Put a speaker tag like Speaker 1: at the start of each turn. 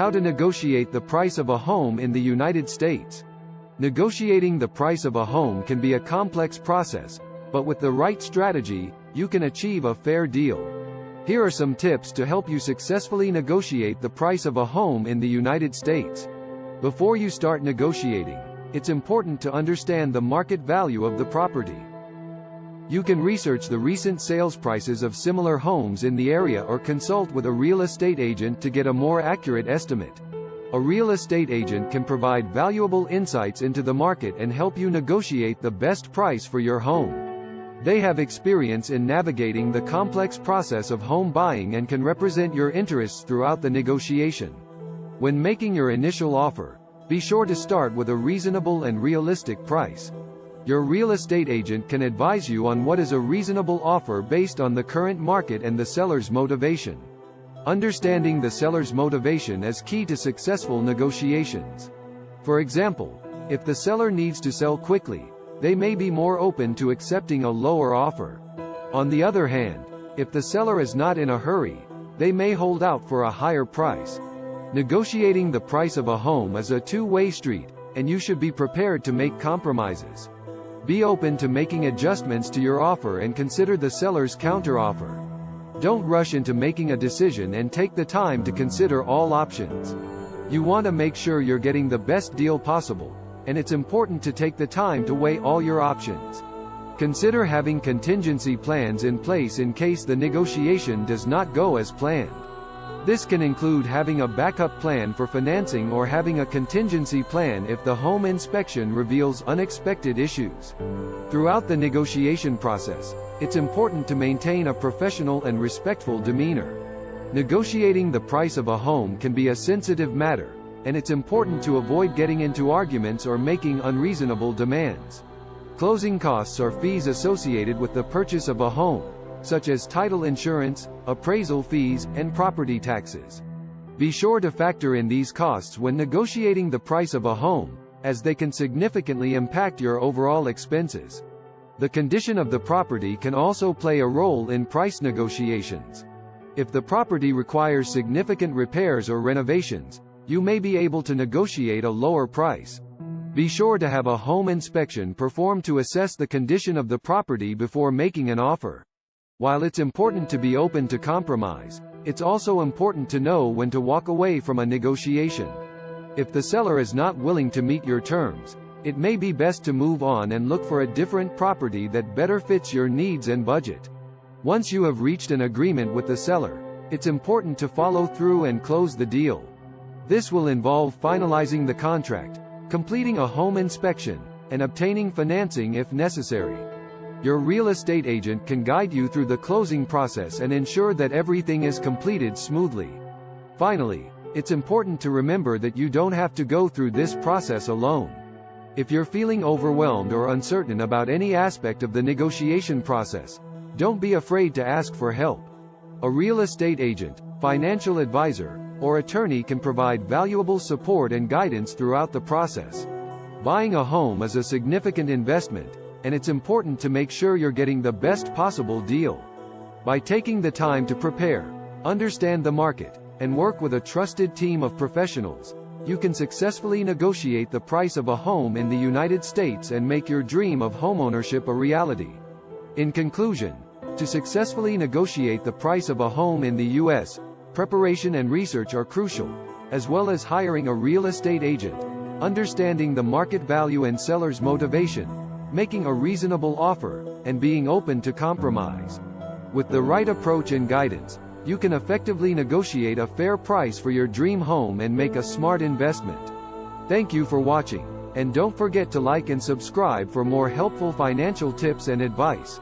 Speaker 1: How to negotiate the price of a home in the United States. Negotiating the price of a home can be a complex process, but with the right strategy, you can achieve a fair deal. Here are some tips to help you successfully negotiate the price of a home in the United States. Before you start negotiating, it's important to understand the market value of the property. You can research the recent sales prices of similar homes in the area or consult with a real estate agent to get a more accurate estimate. A real estate agent can provide valuable insights into the market and help you negotiate the best price for your home. They have experience in navigating the complex process of home buying and can represent your interests throughout the negotiation. When making your initial offer, be sure to start with a reasonable and realistic price. Your real estate agent can advise you on what is a reasonable offer based on the current market and the seller's motivation. Understanding the seller's motivation is key to successful negotiations. For example, if the seller needs to sell quickly, they may be more open to accepting a lower offer. On the other hand, if the seller is not in a hurry, they may hold out for a higher price. Negotiating the price of a home is a two-way street, and you should be prepared to make compromises. Be open to making adjustments to your offer and consider the seller's counteroffer. Don't rush into making a decision and take the time to consider all options. You want to make sure you're getting the best deal possible, and it's important to take the time to weigh all your options. Consider having contingency plans in place in case the negotiation does not go as planned. This can include having a backup plan for financing or having a contingency plan if the home inspection reveals unexpected issues. Throughout the negotiation process, it's important to maintain a professional and respectful demeanor. Negotiating the price of a home can be a sensitive matter, and it's important to avoid getting into arguments or making unreasonable demands. Closing costs are fees associated with the purchase of a home, such as title insurance, appraisal fees, and property taxes. Be sure to factor in these costs when negotiating the price of a home, as they can significantly impact your overall expenses. The condition of the property can also play a role in price negotiations. If the property requires significant repairs or renovations, you may be able to negotiate a lower price. Be sure to have a home inspection performed to assess the condition of the property before making an offer. While it's important to be open to compromise, it's also important to know when to walk away from a negotiation. If the seller is not willing to meet your terms, it may be best to move on and look for a different property that better fits your needs and budget. Once you have reached an agreement with the seller, it's important to follow through and close the deal. This will involve finalizing the contract, completing a home inspection, and obtaining financing if necessary. Your real estate agent can guide you through the closing process and ensure that everything is completed smoothly. Finally, it's important to remember that you don't have to go through this process alone. If you're feeling overwhelmed or uncertain about any aspect of the negotiation process, don't be afraid to ask for help. A real estate agent, financial advisor, or attorney can provide valuable support and guidance throughout the process. Buying a home is a significant investment, and it's important to make sure you're getting the best possible deal. By taking the time to prepare, understand the market, and work with a trusted team of professionals, you can successfully negotiate the price of a home in the United States and make your dream of homeownership a reality. In conclusion, to successfully negotiate the price of a home in the U.S., preparation and research are crucial, as well as hiring a real estate agent, understanding the market value and seller's motivation, making a reasonable offer, and being open to compromise. With the right approach and guidance, you can effectively negotiate a fair price for your dream home and make a smart investment. Thank you for watching, and don't forget to like and subscribe for more helpful financial tips and advice.